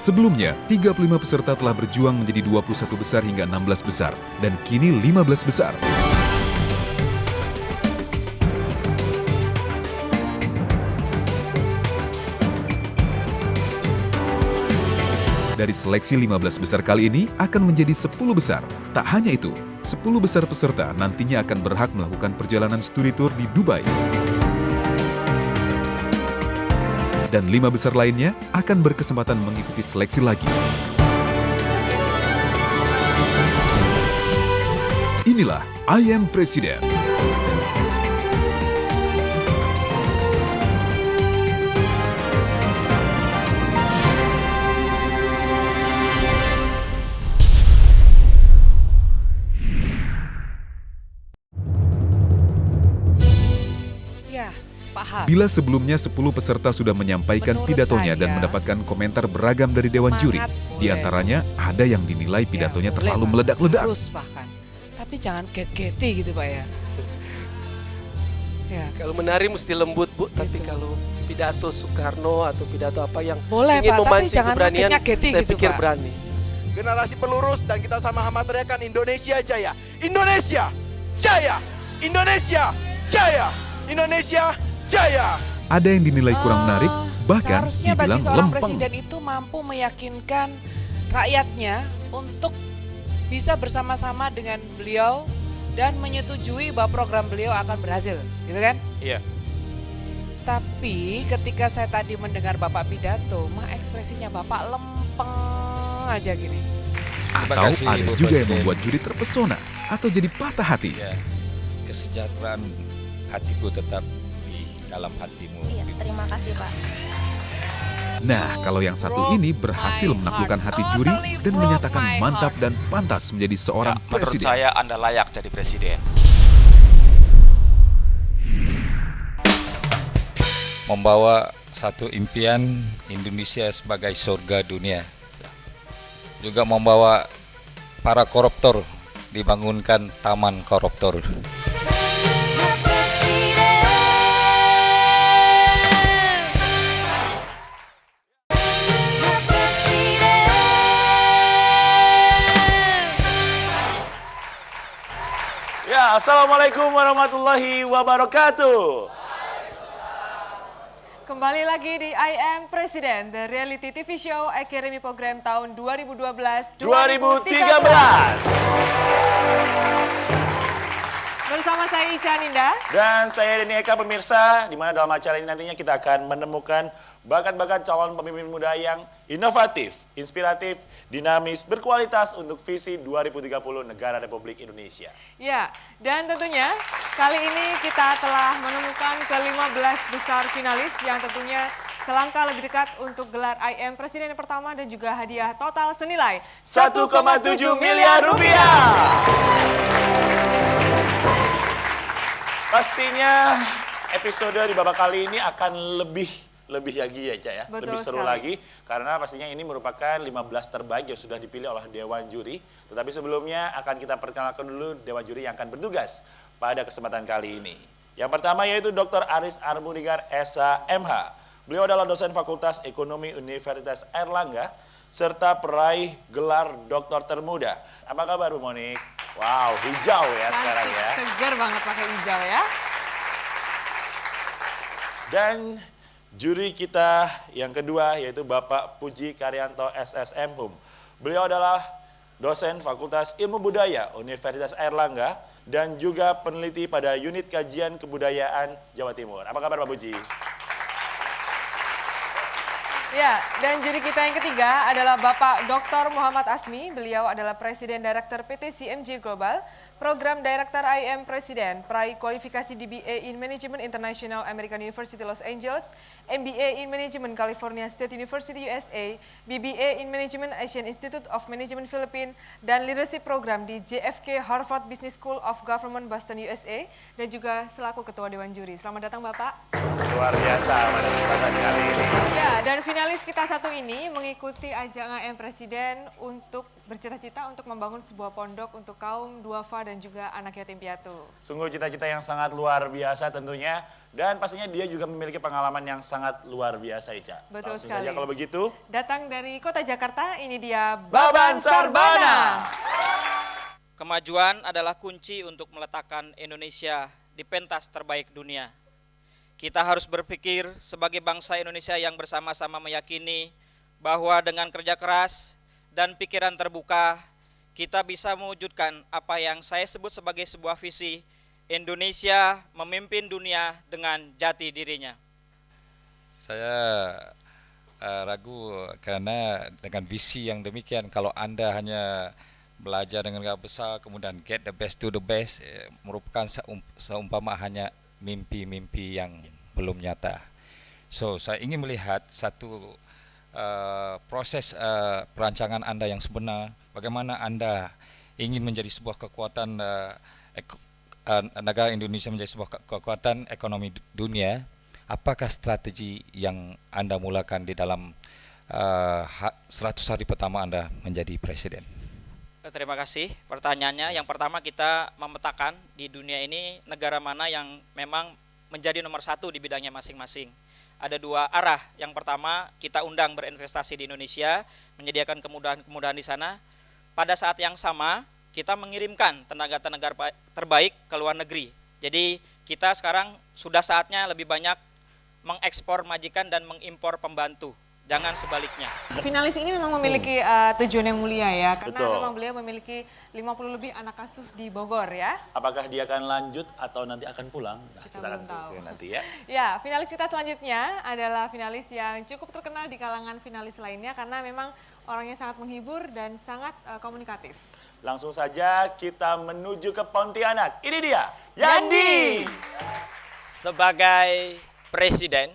Sebelumnya, 35 peserta telah berjuang menjadi 21 besar hingga 16 besar, dan kini 15 besar. Dari seleksi 15 besar kali ini akan menjadi 10 besar. Tak hanya itu, 10 besar peserta nantinya akan berhak melakukan perjalanan studi tour di Dubai. Dan 5 besar lainnya akan berkesempatan mengikuti seleksi lagi. Inilah I Am Presiden. Bila sebelumnya 10 peserta sudah menyampaikan pidatonya dan mendapatkan komentar beragam dari Dewan Juri, di antaranya ada yang dinilai pidatonya terlalu meledak-ledak. Terus bahkan, tapi jangan get-gety gitu Pak ya. Kalau menari mesti lembut Bu, tapi kalau pidato Soekarno atau pidato apa yang boleh, ingin Pak, memancing tapi keberanian, jangan saya gitu, pikir Pak. berani. Generasi pelurus dan kita sama-sama teriakan Indonesia Jaya, Indonesia Jaya, Indonesia Jaya, Indonesia Jaya. Ada yang dinilai kurang menarik, bahkan seharusnya dibilang bagi seorang lempeng. presiden itu mampu meyakinkan rakyatnya untuk bisa bersama-sama dengan beliau dan menyetujui bahwa program beliau akan berhasil, gitu kan? Iya. Tapi ketika saya tadi mendengar Bapak pidato, ekspresinya Bapak lempeng aja gini. Atau ada juga yang membuat juri terpesona atau jadi patah hati. Ya, kesejahteraan hatiku tetap di dalam hatimu. Iya, terima kasih Pak. Nah, kalau yang satu ini berhasil menaklukkan hati juri dan menyatakan mantap dan pantas menjadi seorang Menurut presiden. saya Anda layak jadi presiden. Membawa satu impian Indonesia sebagai surga dunia. Juga membawa para koruptor dibangunkan taman koruptor. Ya, Assalamualaikum warahmatullahi wabarakatuh. Kembali lagi di I Am Presiden, the reality TV show Academy Program tahun 2012-2013. Bersama saya Ica Ninda. Dan saya Denny Eka, pemirsa, di mana dalam acara ini nantinya kita akan menemukan bakat-bakat calon pemimpin muda yang inovatif, inspiratif, dinamis, berkualitas untuk visi 2030 Negara Republik Indonesia. Ya, dan tentunya kali ini kita telah menemukan ke-15 besar finalis yang tentunya selangkah lebih dekat untuk gelar I Am Presiden yang pertama dan juga hadiah total senilai 1,7 miliar rupiah. Pastinya episode di babak kali ini akan lebih lagi ya, Cak ya. Betul lebih seru sekali. lagi karena pastinya ini merupakan 15 terbaik yang sudah dipilih oleh Dewan Juri. Tetapi sebelumnya akan kita perkenalkan dulu Dewan Juri yang akan bertugas pada kesempatan kali ini. Yang pertama yaitu Dr. Aris Armunigar SH.MH. Beliau adalah dosen Fakultas Ekonomi Universitas Airlangga serta peraih gelar doktor termuda. Apa kabar Bu Monik? Wow, hijau ya sekarang ya. Segar banget pakai hijau ya. Dan juri kita yang kedua yaitu Bapak Puji Karyanto SSM Hum. Beliau adalah dosen Fakultas Ilmu Budaya Universitas Airlangga dan juga peneliti pada unit kajian kebudayaan Jawa Timur. Apa kabar Pak Puji? Ya, dan juri kita yang ketiga adalah Bapak Dr. Muhammad Asmi. Beliau adalah Presiden Director PT CMG Global, Program Director I Am Presiden, peraih kualifikasi DBA in Management International American University Los Angeles, MBA in Management California State University USA, BBA in Management Asian Institute of Management Philippines, dan Leadership Program di JFK Harvard Business School of Government Boston USA, dan juga selaku Ketua Dewan Juri. Selamat datang Bapak. Luar biasa pada kesempatan kali ini. Ya, dan finalis kita satu ini mengikuti ajang I Am Presiden untuk bercita-cita untuk membangun sebuah pondok untuk kaum duafa dan juga anak yatim piatu. Sungguh cita-cita yang sangat luar biasa tentunya. Dan pastinya dia juga memiliki pengalaman yang sangat luar biasa, Ica. Betul Langsung sekali. saja kalau begitu. Datang dari kota Jakarta, ini dia Baban Sarbana. Kemajuan adalah kunci untuk meletakkan Indonesia di pentas terbaik dunia. Kita harus berpikir sebagai bangsa Indonesia yang bersama-sama meyakini bahwa dengan kerja keras dan pikiran terbuka, kita bisa mewujudkan apa yang saya sebut sebagai sebuah visi Indonesia memimpin dunia dengan jati dirinya. Saya ragu karena dengan visi yang demikian, kalau Anda hanya belajar dengan gak besar, kemudian get the best to the best, merupakan seumpama hanya mimpi-mimpi yang belum nyata. So, saya ingin melihat satu proses perancangan Anda yang sebenar, bagaimana Anda ingin menjadi sebuah kekuatan, negara Indonesia menjadi sebuah kekuatan ekonomi dunia. Apakah strategi yang Anda mulakan di dalam 100 hari pertama Anda menjadi presiden? Terima kasih pertanyaannya. Yang pertama, kita memetakan di dunia ini negara mana yang memang menjadi nomor satu di bidangnya masing-masing. Ada dua arah. Yang pertama, kita undang berinvestasi di Indonesia, menyediakan kemudahan-kemudahan di sana. Pada saat yang sama, kita mengirimkan tenaga-tenaga terbaik ke luar negeri. Jadi kita sekarang sudah saatnya lebih banyak mengekspor majikan dan mengimpor pembantu. Jangan sebaliknya. Finalis ini memang memiliki tujuan yang mulia ya, karena Betul. memang beliau memiliki 50 lebih anak asuh di Bogor ya. Apakah dia akan lanjut atau nanti akan pulang? Nah, Kita kita akan belum tahu. saksikan nanti ya. Ya, finalis kita selanjutnya adalah finalis yang cukup terkenal di kalangan finalis lainnya karena memang orangnya sangat menghibur dan sangat komunikatif. Langsung saja kita menuju ke Pontianak. Ini dia, Yandi. Sebagai presiden,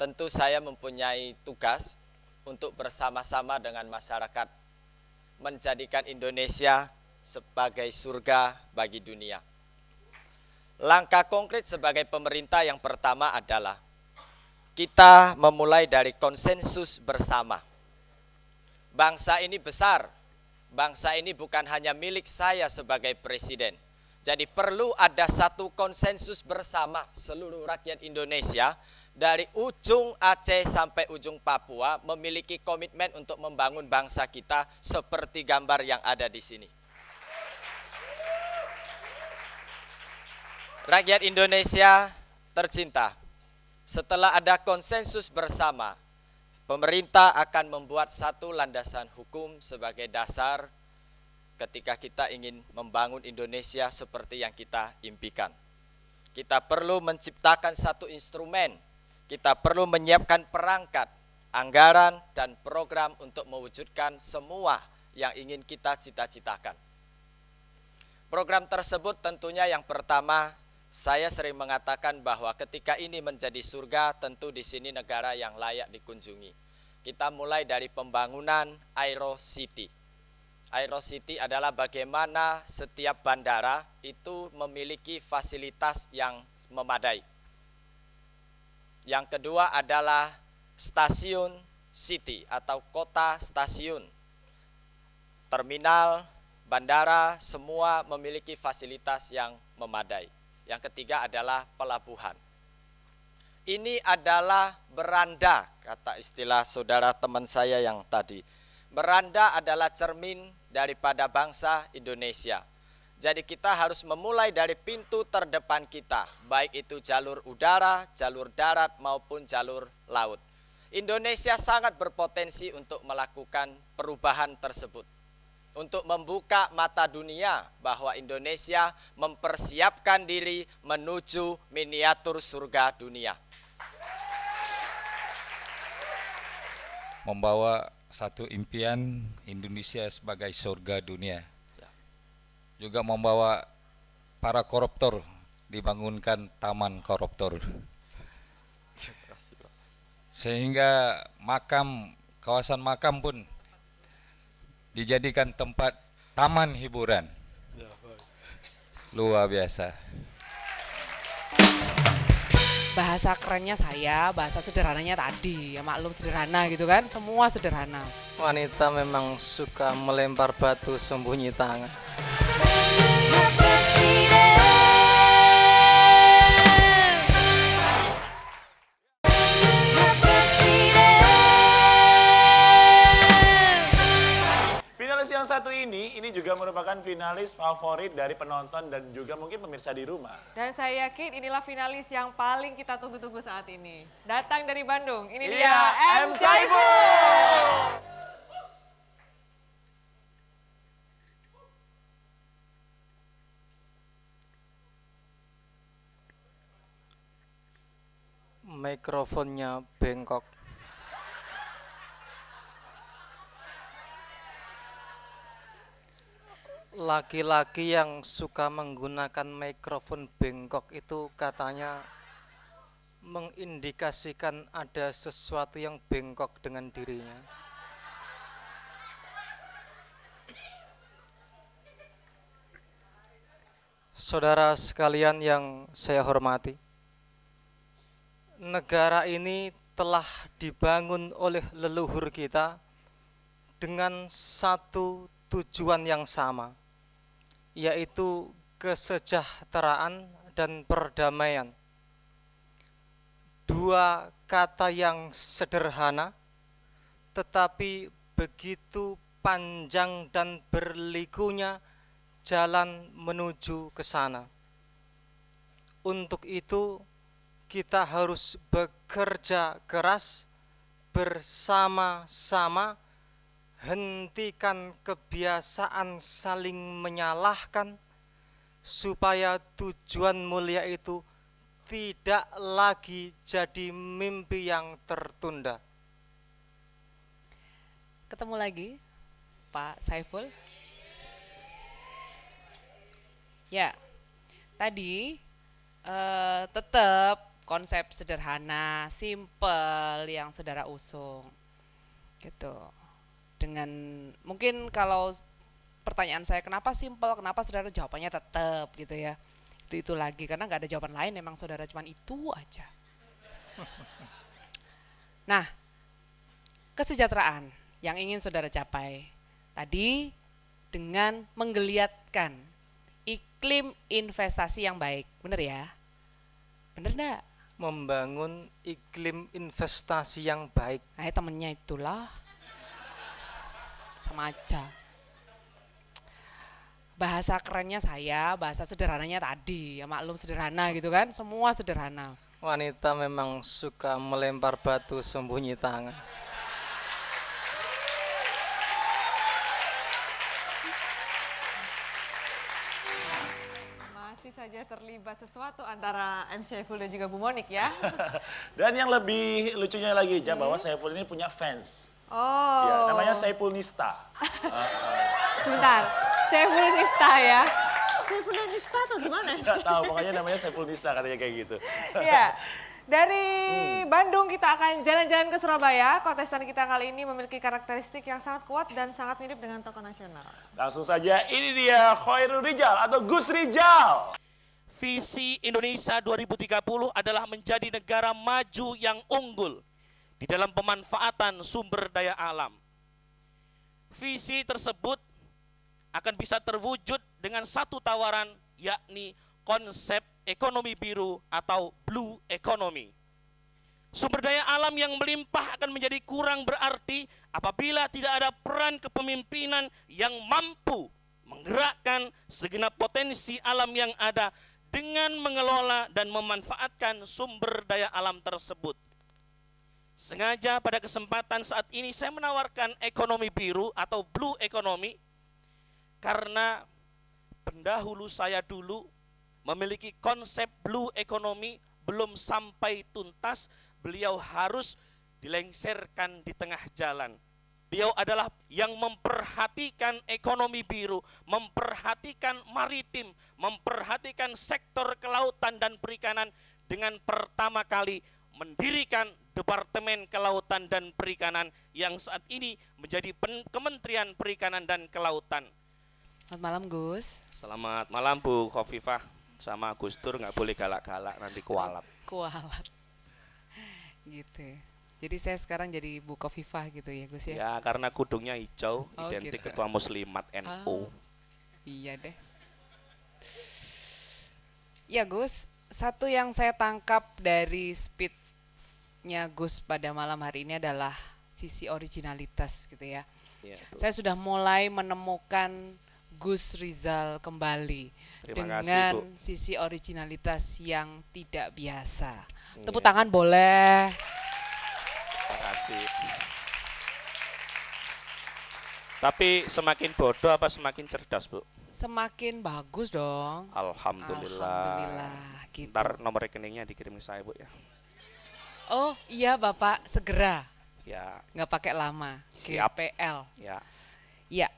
tentu saya mempunyai tugas untuk bersama-sama dengan masyarakat menjadikan Indonesia sebagai surga bagi dunia. Langkah konkret sebagai pemerintah yang pertama adalah kita memulai dari konsensus bersama. Bangsa ini besar, bangsa ini bukan hanya milik saya sebagai presiden. Jadi perlu ada satu konsensus bersama seluruh rakyat Indonesia dari ujung Aceh sampai ujung Papua memiliki komitmen untuk membangun bangsa kita seperti gambar yang ada di sini. Rakyat Indonesia tercinta, setelah ada konsensus bersama, pemerintah akan membuat satu landasan hukum sebagai dasar ketika kita ingin membangun Indonesia seperti yang kita impikan. Kita perlu menciptakan satu instrumen, kita perlu menyiapkan perangkat, anggaran, dan program untuk mewujudkan semua yang ingin kita cita-citakan. Program tersebut tentunya yang pertama, saya sering mengatakan bahwa ketika ini menjadi surga, tentu di sini negara yang layak dikunjungi. Kita mulai dari pembangunan Aero City. Aero City adalah bagaimana setiap bandara itu memiliki fasilitas yang memadai. Yang kedua adalah stasiun city atau kota stasiun. Terminal, bandara, semua memiliki fasilitas yang memadai. Yang ketiga adalah pelabuhan. Ini adalah beranda, kata istilah saudara teman saya yang tadi. Beranda adalah cermin daripada bangsa Indonesia. Jadi kita harus memulai dari pintu terdepan kita, baik itu jalur udara, jalur darat maupun jalur laut. Indonesia sangat berpotensi untuk melakukan perubahan tersebut. Untuk membuka mata dunia bahwa Indonesia mempersiapkan diri menuju miniatur surga dunia. Membawa satu impian Indonesia sebagai surga dunia. Juga membawa para koruptor dibangunkan taman koruptor. Sehingga kawasan makam pun dijadikan tempat taman hiburan. Luar biasa. Bahasa kerennya saya, bahasa sederhananya tadi, ya maklum sederhana gitu kan, semua sederhana. Wanita memang suka melempar batu sembunyi tangan. Finalis yang satu ini juga merupakan finalis favorit dari penonton dan juga mungkin pemirsa di rumah. Dan saya yakin inilah finalis yang paling kita tunggu-tunggu saat ini. Datang dari Bandung, ini Iya, dia M. M. Saiful. Saiful. Mikrofonnya bengkok. Laki-laki yang suka menggunakan mikrofon bengkok itu katanya mengindikasikan ada sesuatu yang bengkok dengan dirinya. Saudara sekalian yang saya hormati, negara ini telah dibangun oleh leluhur kita dengan satu tujuan yang sama, yaitu kesejahteraan dan perdamaian. Dua kata yang sederhana, tetapi begitu panjang dan berlikunya jalan menuju ke sana. Untuk itu, kita harus bekerja keras bersama-sama, hentikan kebiasaan saling menyalahkan, supaya tujuan mulia itu tidak lagi jadi mimpi yang tertunda. Ketemu lagi, Pak Saiful. Ya, tadi tetap konsep sederhana, simple yang saudara usung, gitu. Dengan mungkin kalau pertanyaan saya kenapa simple, kenapa saudara jawabannya tetap gitu ya. Itu lagi karena nggak ada jawaban lain, memang saudara cuman itu aja. Nah, kesejahteraan yang ingin saudara capai tadi dengan menggeliatkan iklim investasi yang baik, bener ya? Bener enggak? Membangun iklim investasi yang baik. Temennya itulah. Sama aja. Bahasa kerennya saya, bahasa sederhananya tadi, ya maklum sederhana gitu kan, semua sederhana. Wanita memang suka melempar batu sembunyi tangan. Masih saja terlibat sesuatu antara M. Saiful dan juga Bu Monik ya. Dan yang lebih lucunya lagi, bahwa Saiful ini punya fans. Oh. Ya, namanya Saiful Nista. Sebentar, Saiful Nista ya. Saiful Nista atau gimana? Nggak tahu, pokoknya namanya Saiful Nista katanya kayak gitu. Ya, dari Bandung kita akan jalan-jalan ke Surabaya. Kontestan kita kali ini memiliki karakteristik yang sangat kuat dan sangat mirip dengan tokoh nasional. Langsung saja, ini dia Khairul Rijal atau Gus Rijal. Visi Indonesia 2030 adalah menjadi negara maju yang unggul di dalam pemanfaatan sumber daya alam. Visi tersebut akan bisa terwujud dengan satu tawaran, yakni konsep ekonomi biru atau blue economy. Sumber daya alam yang melimpah akan menjadi kurang berarti apabila tidak ada peran kepemimpinan yang mampu menggerakkan segenap potensi alam yang ada dengan mengelola dan memanfaatkan sumber daya alam tersebut. Sengaja pada kesempatan saat ini saya menawarkan ekonomi biru atau blue economy karena pendahulu saya dulu memiliki konsep blue economy belum sampai tuntas, beliau harus dilengsarkan di tengah jalan. Beliau adalah yang memperhatikan ekonomi biru, memperhatikan maritim, memperhatikan sektor kelautan dan perikanan dengan pertama kali mendirikan Departemen Kelautan dan Perikanan yang saat ini menjadi Kementerian Perikanan dan Kelautan. Selamat malam Gus. Selamat malam Bu Khofifah. Sama Gus Dur nggak boleh galak-galak, nanti kualat. Kualat. Gitu. Jadi saya sekarang jadi Bu Khofifah gitu ya Gus ya? Ya karena kudungnya hijau, identik gitu. Ketua Muslimat NU. Iya deh. Ya Gus, satu yang saya tangkap dari speech-nya Gus pada malam hari ini adalah sisi originalitas gitu ya. Ya, Bu. Saya sudah mulai menemukan Gus Rizal kembali Terima kasih, dengan Bu. sisi originalitas yang tidak biasa. Tepuk Iya. tangan boleh. Terima kasih. Tapi semakin bodoh apa semakin cerdas, Bu? Semakin bagus dong. Alhamdulillah. Alhamdulillah, gitu. Ntar nomor rekeningnya dikirim ke saya, Bu ya. Oh iya Bapak, segera. Ya, Nggak pakai lama. Siap. GPL. ya, Ya.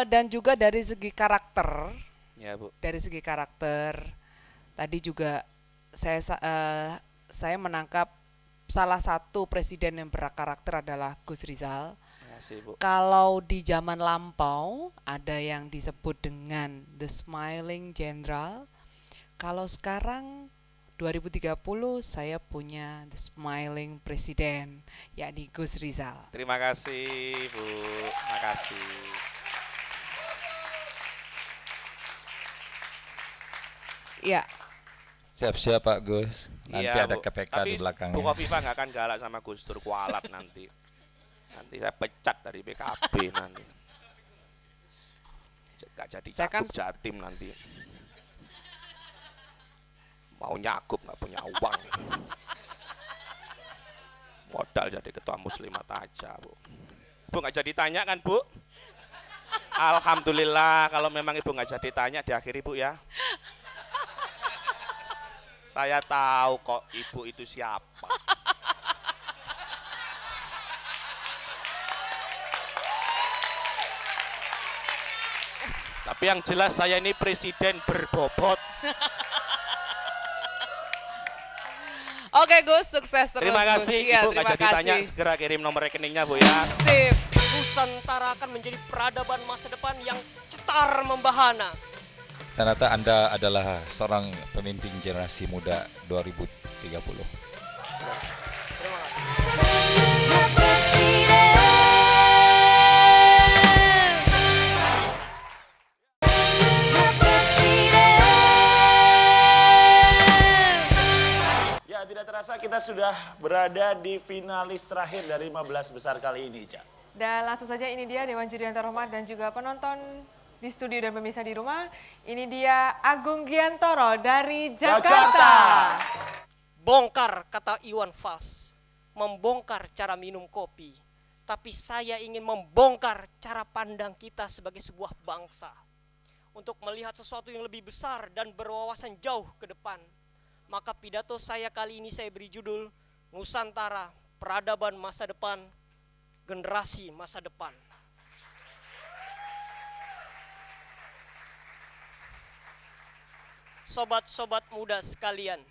Dan juga dari segi karakter, ya, Bu. dari segi karakter, tadi juga saya menangkap salah satu presiden yang berkarakter adalah Gus Rizal. Terima kasih, Bu. Kalau di zaman lampau ada yang disebut dengan the smiling general. Kalau sekarang 2030 saya punya the smiling presiden, yakni Gus Rizal. Terima kasih, Bu. Terima kasih. Ya, Siap-siap Pak Gus. Nanti Iya, ada Bu. KPK Tapi di belakangnya. Bu Kofifa nggak akan galak sama Gus Dur kualat nanti. Nanti saya pecat dari PKB nanti. Nggak jadi Saya kan- cakup Jatim nanti. Mau nyakup nggak punya uang. Modal jadi ketua muslimat aja, Bu. Bu nggak jadi tanya kan, Bu? Alhamdulillah, kalau memang Ibu nggak jadi tanya, diakhiri, Bu ya. Saya tahu kok Ibu itu siapa. Tapi yang jelas saya ini presiden berbobot. oke Gus, sukses terus. Terima Gus. kasih, Iya, Ibu nggak terima jadi tanya, kasih. segera kirim nomor rekeningnya, Bu ya. Sip. Nusantara akan menjadi peradaban masa depan yang cetar membahana. Ternyata Anda adalah seorang pemimpin generasi muda 2030. Terima kasih. Ya, tidak terasa kita sudah berada di finalis terakhir dari 15 besar kali ini, Cak. Dan langsung saja ini dia Dewan Juri yang terhormat dan juga penonton di studio dan pemirsa di rumah. Ini dia Agung Giantoro dari Jakarta. Bongkar, kata Iwan Fals, membongkar cara minum kopi. Tapi saya ingin membongkar cara pandang kita sebagai sebuah bangsa. Untuk melihat sesuatu yang lebih besar dan berwawasan jauh ke depan. Maka pidato saya kali ini saya beri judul Nusantara, Peradaban Masa Depan, Generasi Masa Depan. Sobat-sobat muda sekalian,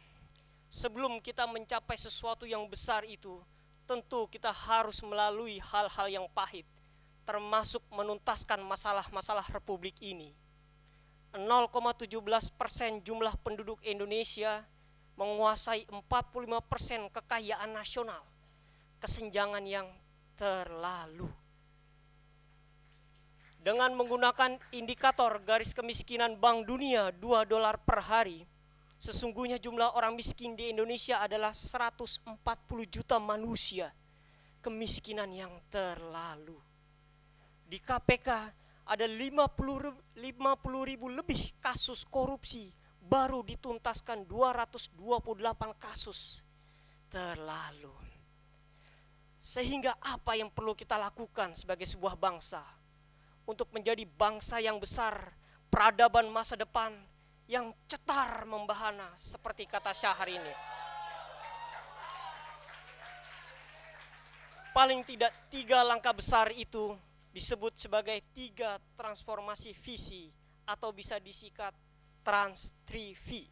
sebelum kita mencapai sesuatu yang besar itu, tentu kita harus melalui hal-hal yang pahit, termasuk menuntaskan masalah-masalah Republik ini. 0,17% jumlah penduduk Indonesia menguasai 45% kekayaan nasional, kesenjangan yang terlalu. Dengan menggunakan indikator garis kemiskinan Bank Dunia $2 per hari, sesungguhnya jumlah orang miskin di Indonesia adalah 140 juta manusia. Kemiskinan yang terlalu. Di KPK ada 50 ribu lebih kasus korupsi, baru dituntaskan 228 kasus. Terlalu. Sehingga apa yang perlu kita lakukan sebagai sebuah bangsa untuk menjadi bangsa yang besar, peradaban masa depan yang cetar membahana seperti kata Syahar ini. Paling tidak 3 langkah besar itu disebut sebagai 3 transformasi visi atau bisa disikat Trans3V.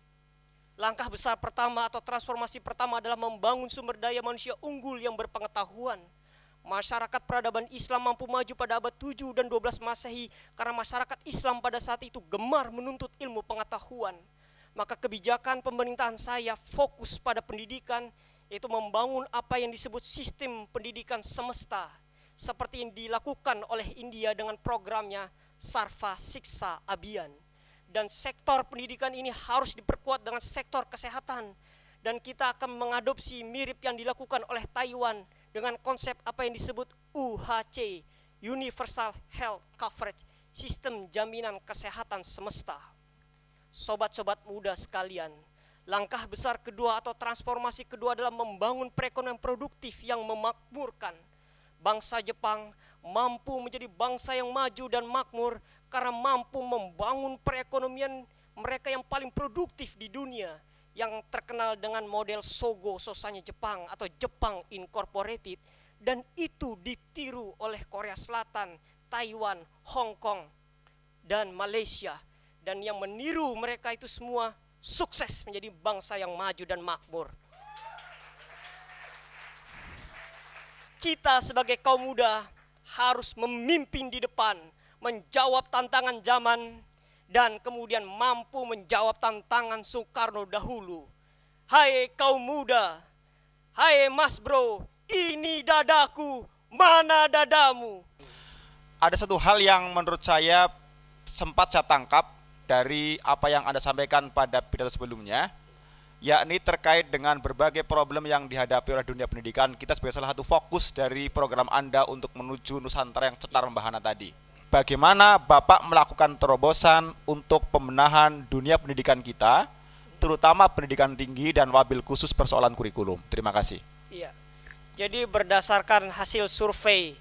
Langkah besar pertama atau transformasi pertama adalah membangun sumber daya manusia unggul yang berpengetahuan. Masyarakat peradaban Islam mampu maju pada abad 7 dan 12 Masehi karena masyarakat Islam pada saat itu gemar menuntut ilmu pengetahuan. Maka kebijakan pemerintahan saya fokus pada pendidikan, yaitu membangun apa yang disebut sistem pendidikan semesta, seperti yang dilakukan oleh India dengan programnya Sarva Shiksha Abhiyan. Dan sektor pendidikan ini harus diperkuat dengan sektor kesehatan. Dan kita akan mengadopsi mirip yang dilakukan oleh Taiwan dengan konsep apa yang disebut UHC, Universal Health Coverage, sistem jaminan kesehatan semesta. Sobat-sobat muda sekalian, langkah besar kedua atau transformasi kedua adalah membangun perekonomian produktif yang memakmurkan. Bangsa Jepang mampu menjadi bangsa yang maju dan makmur karena mampu membangun perekonomian mereka yang paling produktif di dunia, yang terkenal dengan model Sogo Sosanya Jepang atau Jepang Incorporated, dan itu ditiru oleh Korea Selatan, Taiwan, Hong Kong, dan Malaysia. Dan yang meniru mereka itu semua sukses menjadi bangsa yang maju dan makmur. Kita sebagai kaum muda harus memimpin di depan, menjawab tantangan zaman, dan kemudian mampu menjawab tantangan Soekarno dahulu. Hai kaum muda, hai Mas Bro, ini dadaku, mana dadamu? Ada satu hal yang menurut saya sempat saya tangkap dari apa yang Anda sampaikan pada pidato sebelumnya, yakni terkait dengan berbagai problem yang dihadapi oleh dunia pendidikan. Kita sebagai salah satu fokus dari program Anda untuk menuju Nusantara yang cetar membahana tadi. Bagaimana Bapak melakukan terobosan untuk pembenahan dunia pendidikan kita, terutama pendidikan tinggi dan wabil khusus persoalan kurikulum. Terima kasih. Iya. Jadi berdasarkan hasil survei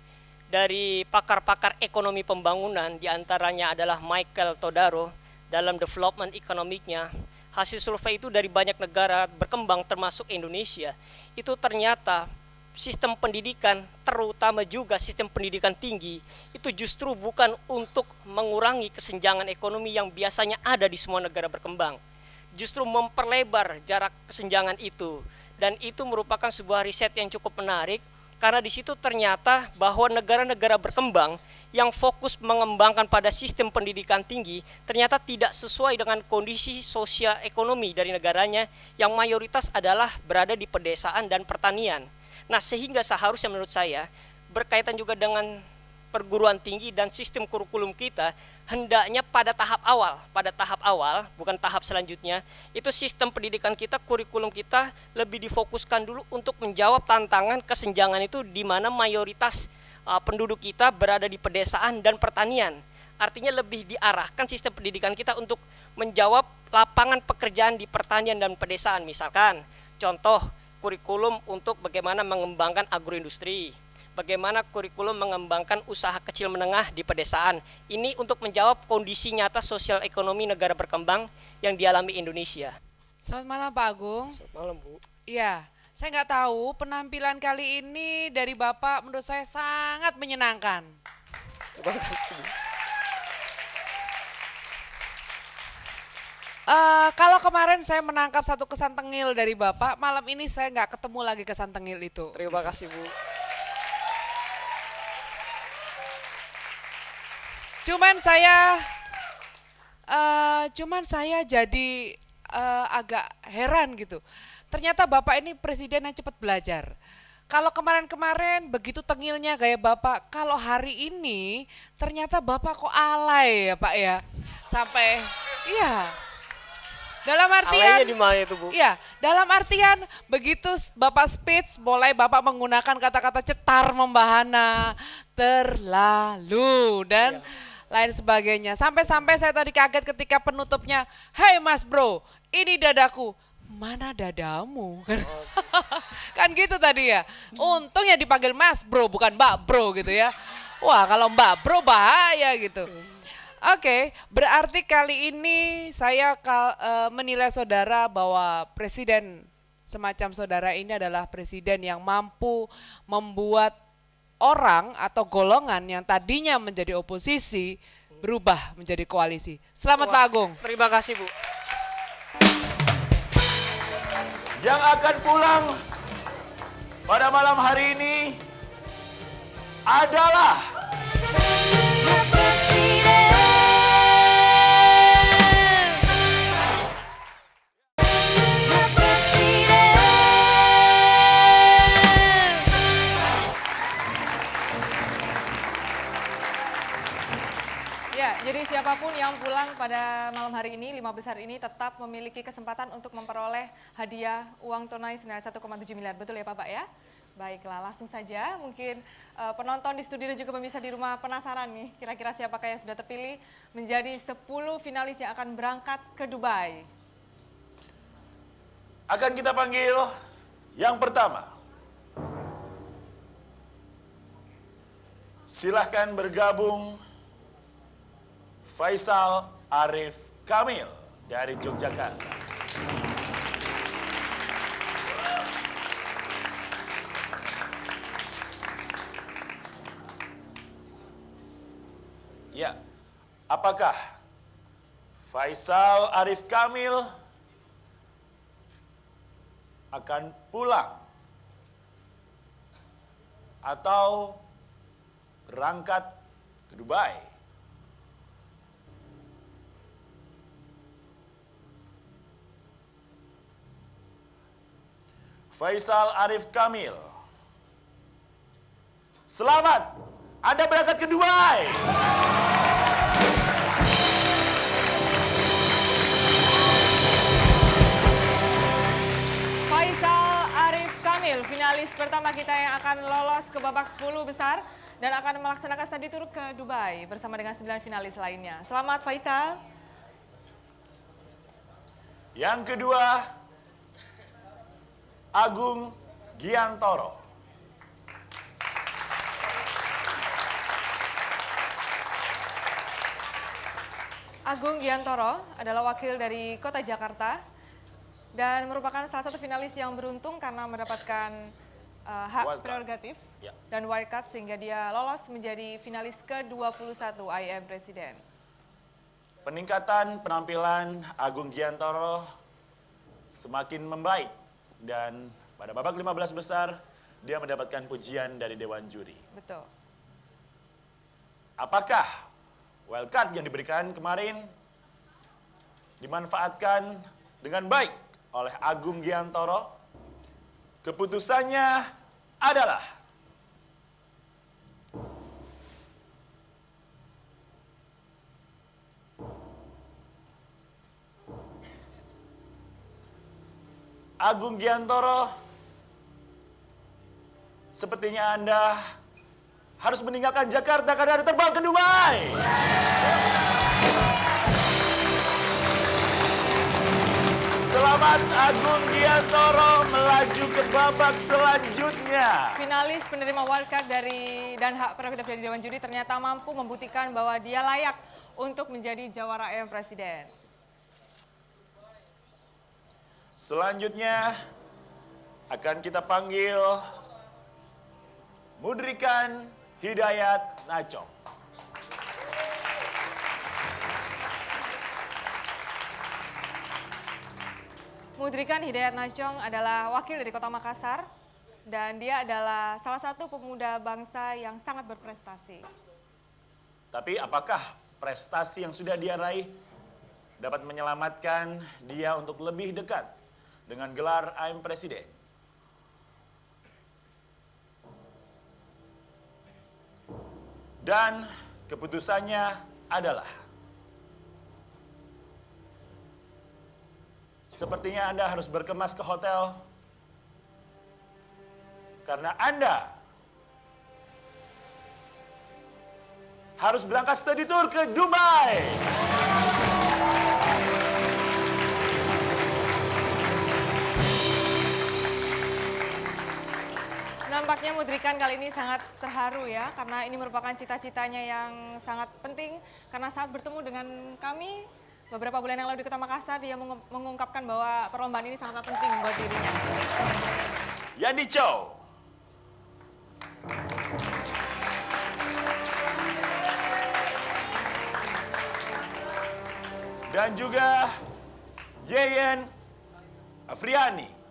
dari pakar-pakar ekonomi pembangunan, diantaranya adalah Michael Todaro dalam development economic-nya, hasil survei itu dari banyak negara berkembang termasuk Indonesia, itu ternyata sistem pendidikan, terutama juga sistem pendidikan tinggi, itu justru bukan untuk mengurangi kesenjangan ekonomi yang biasanya ada di semua negara berkembang, justru memperlebar jarak kesenjangan itu. Dan itu merupakan sebuah riset yang cukup menarik, karena di situ ternyata bahwa negara-negara berkembang yang fokus mengembangkan pada sistem pendidikan tinggi ternyata tidak sesuai dengan kondisi sosial ekonomi dari negaranya yang mayoritas adalah berada di pedesaan dan pertanian. Nah, sehingga seharusnya menurut saya berkaitan juga dengan perguruan tinggi dan sistem kurikulum kita, hendaknya pada tahap awal, bukan tahap selanjutnya, itu sistem pendidikan kita, kurikulum kita lebih difokuskan dulu untuk menjawab tantangan kesenjangan itu di mana mayoritas penduduk kita berada di pedesaan dan pertanian. Artinya lebih diarahkan sistem pendidikan kita untuk menjawab lapangan pekerjaan di pertanian dan pedesaan. Misalkan contoh kurikulum untuk bagaimana mengembangkan agroindustri, bagaimana kurikulum mengembangkan usaha kecil menengah di pedesaan. Ini untuk menjawab kondisi nyata sosial ekonomi negara berkembang yang dialami Indonesia. Selamat malam Pak Agung. Selamat malam Bu. Iya, saya nggak tahu penampilan kali ini dari Bapak menurut saya sangat menyenangkan. Terima kasih Bu. Kalau kemarin saya menangkap satu kesan tengil dari Bapak, malam ini saya nggak ketemu lagi kesan tengil itu. Terima kasih Bu. Cuman saya jadi agak heran gitu. Ternyata Bapak ini presiden yang cepat belajar. Kalau kemarin-kemarin begitu tengilnya gaya Bapak, kalau hari ini ternyata Bapak kok alay ya Pak ya. Sampai, iya. Dalam artian, Alaynya di mana itu Bu? iya, dalam artian begitu Bapak speech, mulai Bapak menggunakan kata-kata cetar membahana, terlalu, dan lain sebagainya. Sampai-sampai saya tadi kaget ketika penutupnya, "Hey Mas Bro, ini dadaku." Mana dadamu? Kan gitu tadi ya. Untung ya dipanggil Mas Bro, bukan Mbak Bro gitu ya. Wah, kalau Mbak Bro bahaya gitu. Oke, berarti kali ini saya menilai saudara bahwa presiden semacam saudara ini adalah presiden yang mampu membuat orang atau golongan yang tadinya menjadi oposisi berubah menjadi koalisi. Selamat Pak Agung. Terima kasih Bu. Yang akan pulang pada malam hari ini adalah Ya, jadi siapapun yang pulang pada malam hari ini, 5 besar ini tetap memiliki kesempatan untuk memperoleh hadiah uang tunai senilai 1,7 miliar. Betul ya Bapak ya? Baiklah, langsung saja. Mungkin penonton di studio dan juga pemirsa di rumah penasaran nih, kira-kira siapakah yang sudah terpilih menjadi 10 finalis yang akan berangkat ke Dubai. Akan kita panggil yang pertama. Silahkan bergabung Faisal Arif Kamil dari Yogyakarta. Ya, apakah Faisal Arif Kamil akan pulang atau berangkat ke Dubai? Faisal Arif Kamil, selamat, Anda berangkat ke Dubai. Faisal Arif Kamil, finalis pertama kita yang akan lolos ke babak 10 besar dan akan melaksanakan study tour ke Dubai bersama dengan 9 finalis lainnya. Selamat Faisal. Yang kedua, Agung Giantoro. Agung Giantoro adalah wakil dari Kota Jakarta dan merupakan salah satu finalis yang beruntung karena mendapatkan hak prerogatif dan wildcard sehingga dia lolos menjadi finalis ke-21 IM Presiden. Peningkatan penampilan Agung Giantoro semakin membaik dan pada babak 15 besar dia mendapatkan pujian dari Dewan Juri. Betul. Apakah wildcard yang diberikan kemarin dimanfaatkan dengan baik oleh Agung Giantoro? Keputusannya adalah Agung Giantoro, sepertinya Anda harus meninggalkan Jakarta karena ada terbang ke Dubai. Selamat Agung Giantoro melaju ke babak selanjutnya. Finalis penerima wildcard dari dan hak prerogatif dari Dewan Juri ternyata mampu membuktikan bahwa dia layak untuk menjadi jawara IM Presiden. Selanjutnya akan kita panggil Mudrikan Hidayat Nacong. Mudrikan Hidayat Nacong adalah wakil dari Kota Makassar dan dia adalah salah satu pemuda bangsa yang sangat berprestasi. Tapi apakah prestasi yang sudah dia raih dapat menyelamatkan dia untuk lebih dekat dengan gelar IM Presiden? Dan keputusannya adalah sepertinya Anda harus berkemas ke hotel karena Anda harus berangkat study tour ke Dubai. Nampaknya Mudrikan kali ini sangat terharu ya, karena ini merupakan cita-citanya yang sangat penting. Karena saat bertemu dengan kami beberapa bulan yang lalu di Kota Makassar, dia mengungkapkan bahwa perlombaan ini sangat penting buat dirinya. Yandi Chow. Dan juga Yeyen Afriani.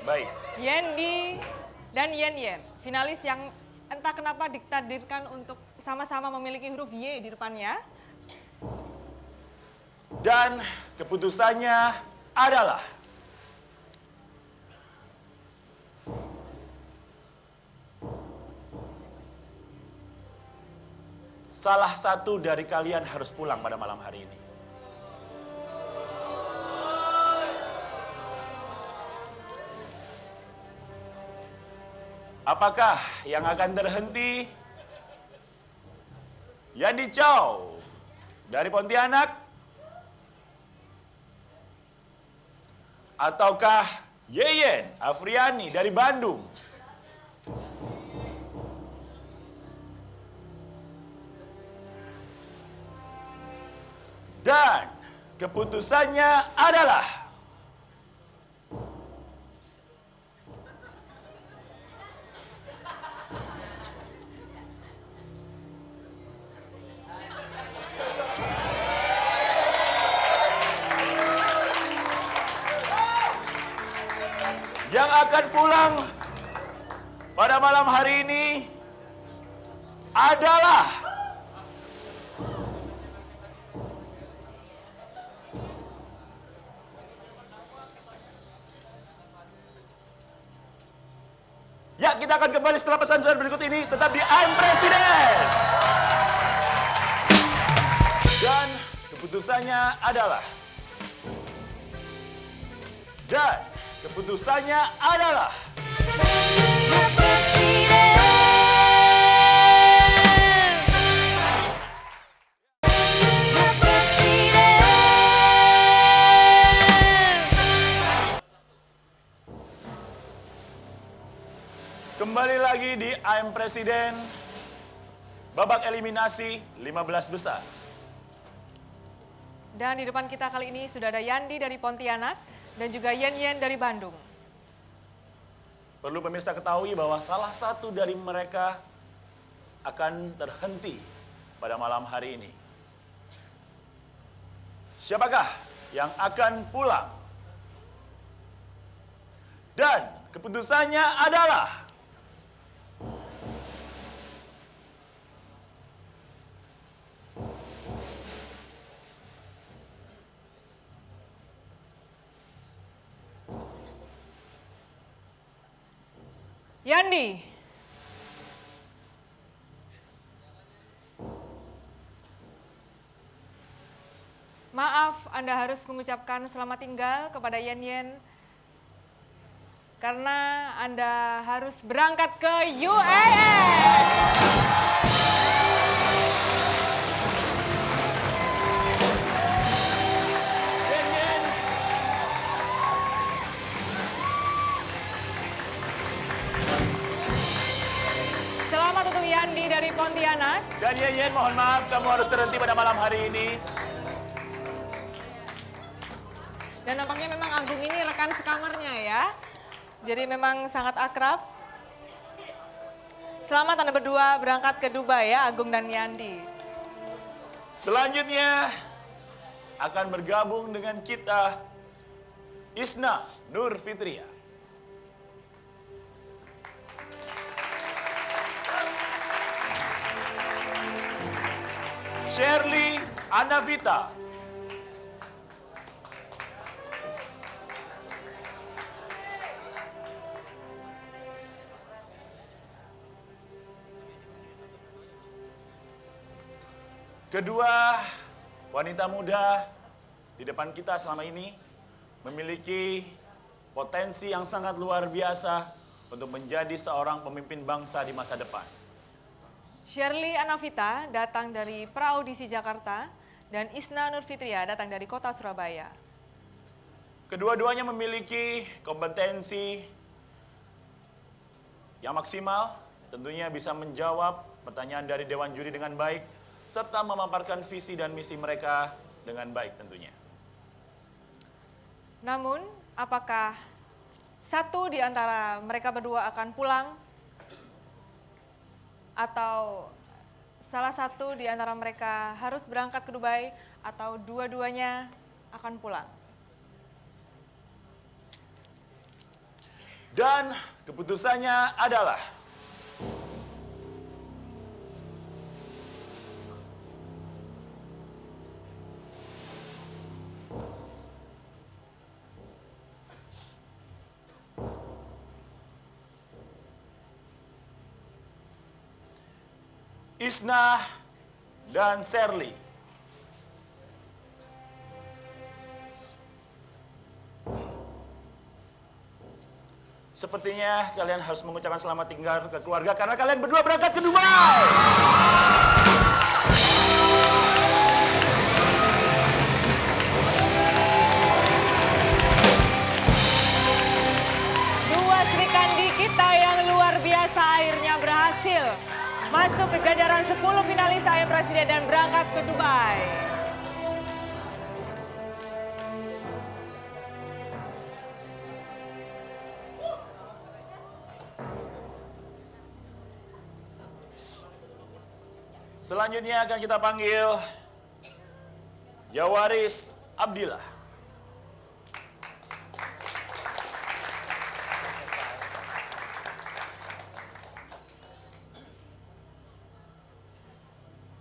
Baik. Yendi dan Yen, finalis yang entah kenapa ditakdirkan untuk sama-sama memiliki huruf Y di depannya. Dan keputusannya adalah salah satu dari kalian harus pulang pada malam hari ini. Apakah yang akan terhenti? Yandi Chow dari Pontianak? Ataukah Yeyen Afriani dari Bandung? Dan keputusannya adalah yang akan pulang pada malam hari ini adalah ya, kita akan kembali setelah pesan-pesan berikut ini, tetap di I'm Presiden. Dan keputusannya adalah kembali lagi di I'm Presiden, babak eliminasi 15 besar. Dan di depan kita kali ini sudah ada Yandi dari Pontianak dan juga Yen dari Bandung. Perlu pemirsa ketahui bahwa salah satu dari mereka akan terhenti pada malam hari ini. Siapakah yang akan pulang? Dan keputusannya adalah Yandi. Maaf, Anda harus mengucapkan selamat tinggal kepada Yen karena Anda harus berangkat ke UAE. Selamat untuk Yandi dari Pontianak. Dan Yen, mohon maaf kamu harus terhenti pada malam hari ini. Dan nampaknya memang Agung ini rekan sekamarnya ya. Jadi memang sangat akrab. Selamat Anda berdua berangkat ke Dubai ya, Agung dan Yandi. Selanjutnya akan bergabung dengan kita Isna Nur Fitria. Shirley Anavita. Kedua wanita muda di depan kita selama ini memiliki potensi yang sangat luar biasa untuk menjadi seorang pemimpin bangsa di masa depan. Shirley Anavita datang dari Praaudisi Jakarta dan Isna Nurfitria datang dari kota Surabaya. Kedua-duanya memiliki kompetensi yang maksimal, tentunya bisa menjawab pertanyaan dari Dewan Juri dengan baik, serta memaparkan visi dan misi mereka dengan baik tentunya. Namun, apakah satu di antara mereka berdua akan pulang? Atau salah satu di antara mereka harus berangkat ke Dubai? Atau dua-duanya akan pulang? Dan keputusannya adalah Isna dan Sherly. Sepertinya kalian harus mengucapkan selamat tinggal ke keluarga karena kalian berdua berangkat ke Dubai. Dua Sri Kandi kita yang luar biasa akhirnya berhasil masuk ke jajaran 10 finalis IM Presiden dan berangkat ke Dubai. Selanjutnya akan kita panggil Yawaris Abdillah.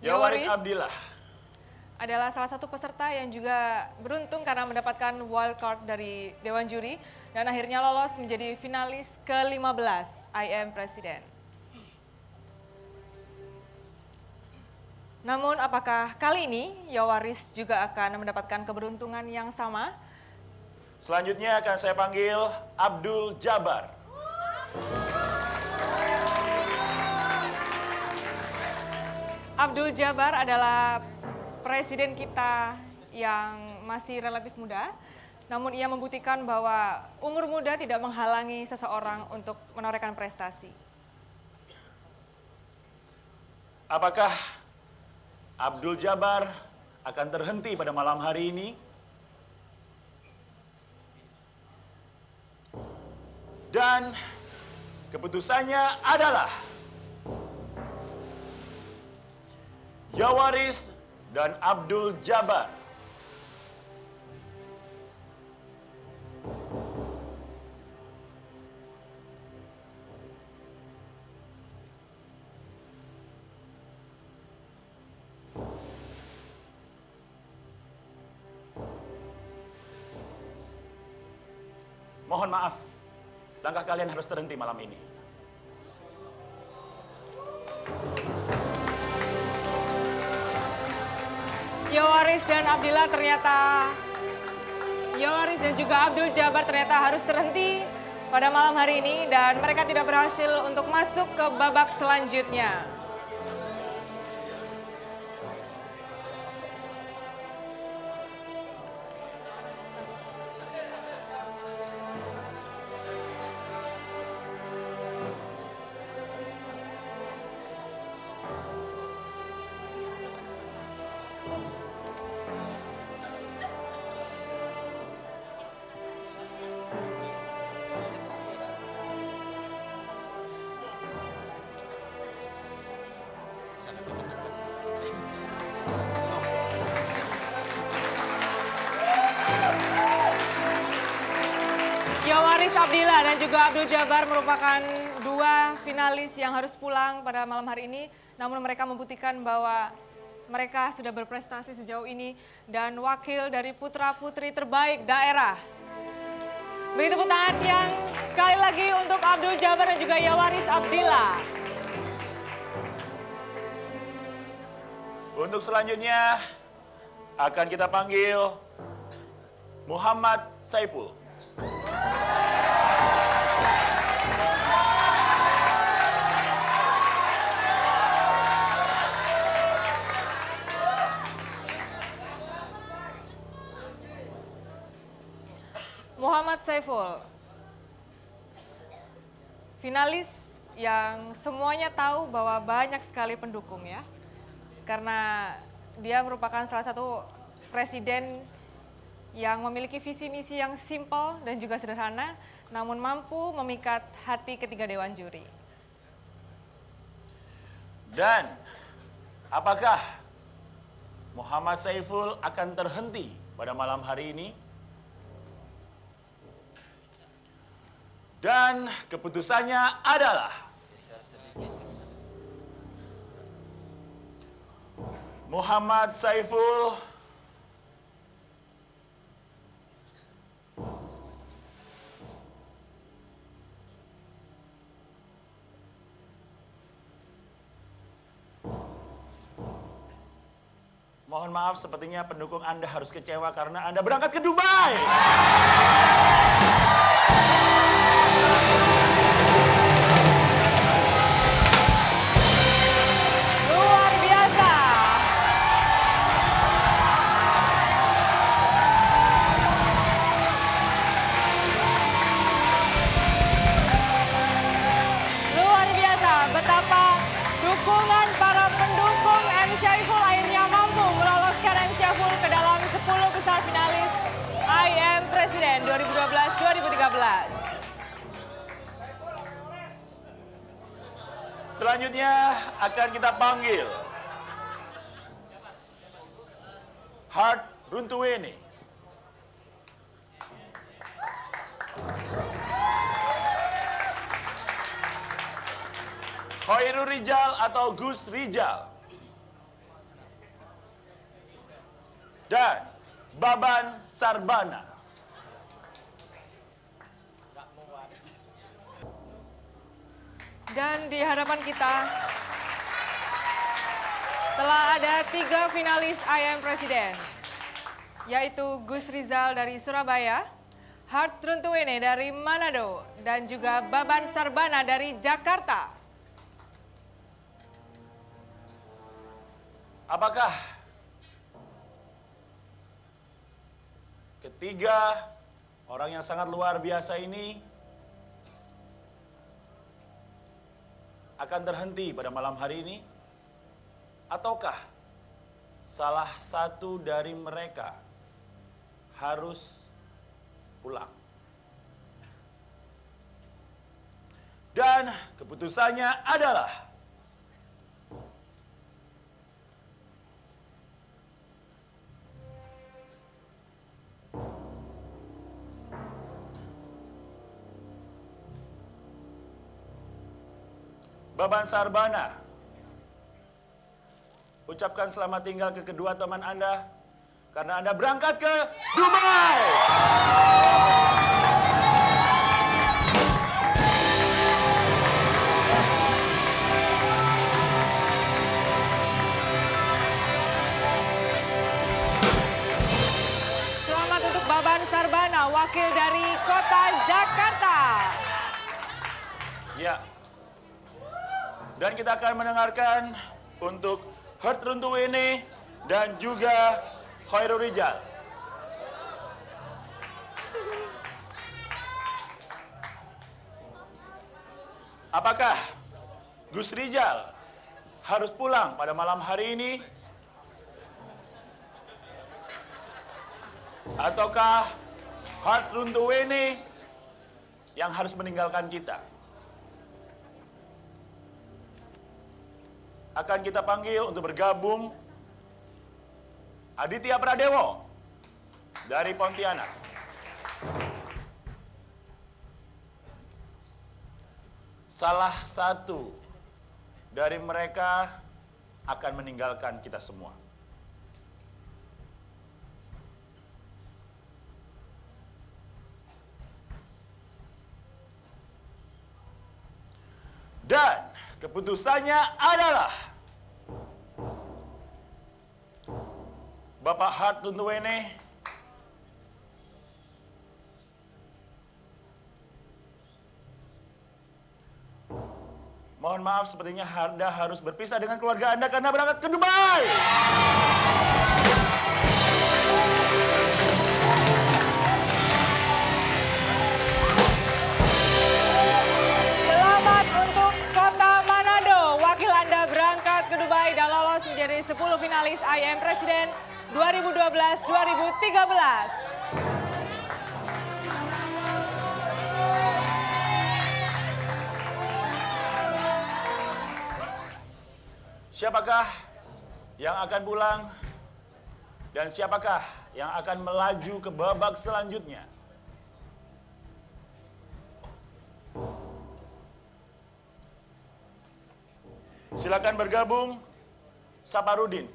Yawaris Abdillah adalah salah satu peserta yang juga beruntung karena mendapatkan wildcard dari Dewan Juri dan akhirnya lolos menjadi finalis ke-15 IM Presiden. Namun apakah kali ini Yawaris juga akan mendapatkan keberuntungan yang sama? Selanjutnya akan saya panggil Abdul Jabar. Abdul Jabar adalah presiden kita yang masih relatif muda, namun ia membuktikan bahwa umur muda tidak menghalangi seseorang untuk menorehkan prestasi. Apakah Abdul Jabar akan terhenti pada malam hari ini? Dan keputusannya adalah Yawaris dan Abdul Jabar. Mohon maaf, langkah kalian harus terhenti malam ini. Yawaris dan Abdillah Yawaris dan juga Abdul Jabar ternyata harus terhenti pada malam hari ini dan mereka tidak berhasil untuk masuk ke babak selanjutnya. Yawaris Abdillah dan juga Abdul Jabar merupakan dua finalis yang harus pulang pada malam hari ini. Namun mereka membuktikan bahwa mereka sudah berprestasi sejauh ini dan wakil dari putra-putri terbaik daerah. Beri tepuk tangan yang sekali lagi untuk Abdul Jabar dan juga Yawaris Abdillah. Untuk selanjutnya akan kita panggil Muhammad Saiful. Muhammad Saiful, finalis yang semuanya tahu bahwa banyak sekali pendukung ya. Karena dia merupakan salah satu presiden yang memiliki visi misi yang simpel dan juga sederhana, namun mampu memikat hati ketiga dewan juri. Dan apakah Muhammad Saiful akan terhenti pada malam hari ini? Dan keputusannya adalah Muhammad Saiful mohon maaf sepertinya pendukung Anda harus kecewa karena Anda berangkat ke Dubai. Luar biasa. Luar biasa betapa dukungan para pendukung M. Syaiful akhirnya mampu meloloskan M. Syaiful ke dalam 10 besar finalis IM Presiden 2012-2013. Selanjutnya akan kita panggil Hart Runtuweni. Khairul Rijal atau Gus Rijal. Dan Baban Sarbana. Dan di hadapan kita telah ada 3 finalis IM Presiden, yaitu Gus Rizal dari Surabaya, Hart Runtuweni dari Manado, dan juga Baban Sarbana dari Jakarta. Apakah ketiga orang yang sangat luar biasa ini akan terhenti pada malam hari ini? Ataukah salah satu dari mereka harus pulang? Dan keputusannya adalah Baban Sarbana, ucapkan selamat tinggal ke kedua teman Anda karena Anda berangkat ke Dubai. Selamat untuk Baban Sarbana, wakil dari Kota Jakarta. Ya. Dan kita akan mendengarkan untuk Hart Runtuweni dan juga Khairul Rijal. Apakah Gus Rijal harus pulang pada malam hari ini? Ataukah Hart Runtuweni yang harus meninggalkan kita? Akan kita panggil untuk bergabung Aditya Pradewo dari Pontianak. Salah satu dari mereka akan meninggalkan kita semua. Dan keputusannya adalah Bapak Hart Runtuweni mohon maaf sepertinya Anda harus berpisah dengan keluarga Anda karena berangkat ke Dubai. Selamat untuk Kota Manado, wakil Anda berangkat ke Dubai dan lolos menjadi 10 finalis IM Presiden 2012-2013. Siapakah yang akan pulang dan siapakah yang akan melaju ke babak selanjutnya? Silakan bergabung, Saparudin.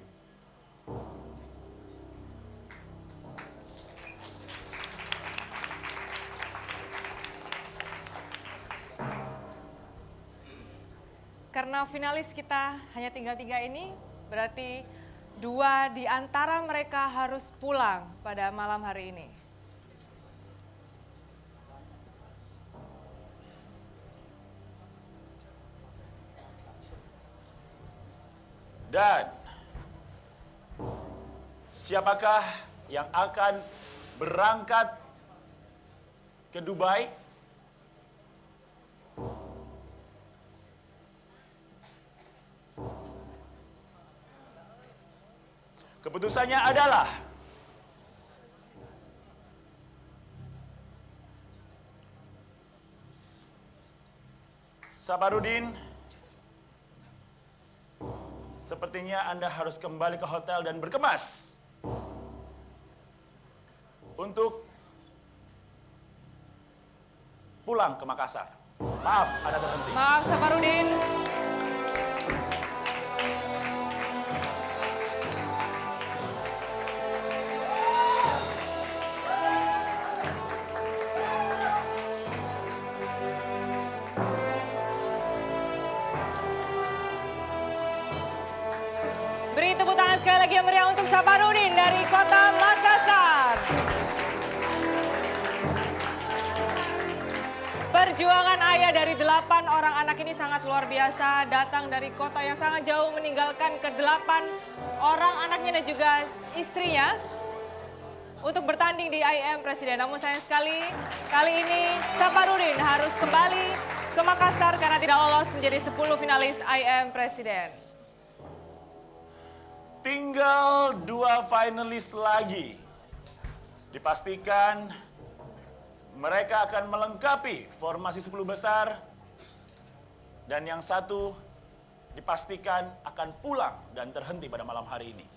Karena finalis kita hanya tinggal 3 ini, berarti 2 di antara mereka harus pulang pada malam hari ini. Dan siapakah yang akan berangkat ke Dubai? Keputusannya adalah Sabarudin, sepertinya Anda harus kembali ke hotel dan berkemas untuk pulang ke Makassar. Maaf, Anda terhenti. Maaf Safarudin. Beri tepuk tangan sekali lagi yang meriah untuk Safarudin dari Kota Makassar. Perjuangan ayah dari 8 orang anak ini sangat luar biasa, datang dari kota yang sangat jauh, meninggalkan ke-8 orang anaknya dan juga istrinya untuk bertanding di IM Presiden. Namun sayang sekali, kali ini Safarudin harus kembali ke Makassar karena tidak lolos menjadi 10 finalis IM Presiden. Tinggal 2 finalis lagi. Dipastikan mereka akan melengkapi formasi 10 besar. Dan yang satu dipastikan akan pulang dan terhenti pada malam hari ini.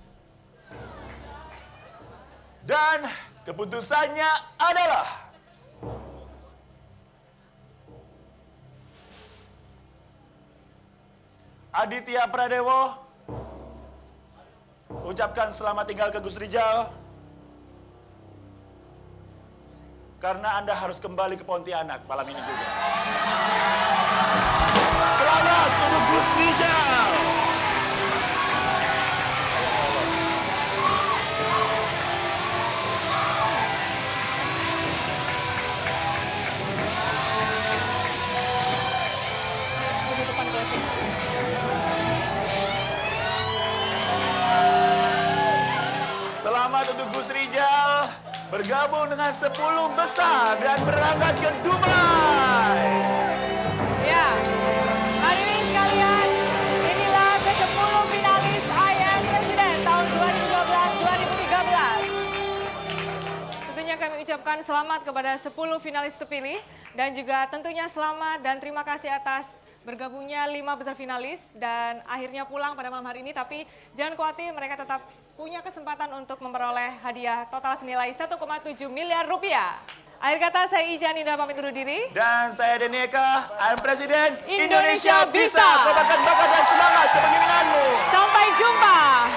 Dan keputusannya adalah Aditya Pradewo. Ucapkan selamat tinggal ke Gus Rijal. Karena Anda harus kembali ke Pontianak malam ini juga. Selamat untuk Gus Rijal. Selamat untuk Gus Rijal bergabung dengan 10 besar dan berangkat ke Dubai. Ya, hadirin sekalian, inilah ke-10 finalis IM Presiden tahun 2012-2013. Tentunya kami ucapkan selamat kepada 10 finalis terpilih dan juga tentunya selamat dan terima kasih atas bergabungnya 5 besar finalis dan akhirnya pulang pada malam hari ini. Tapi jangan khawatir, mereka tetap punya kesempatan untuk memperoleh hadiah total senilai 1,7 miliar rupiah. Akhir kata saya Ijan Indra pamit undur diri. Dan saya Denieka, IM Presiden Indonesia bisa. Kobarkan bakat dan semangat kepemimpinanmu. Sampai jumpa.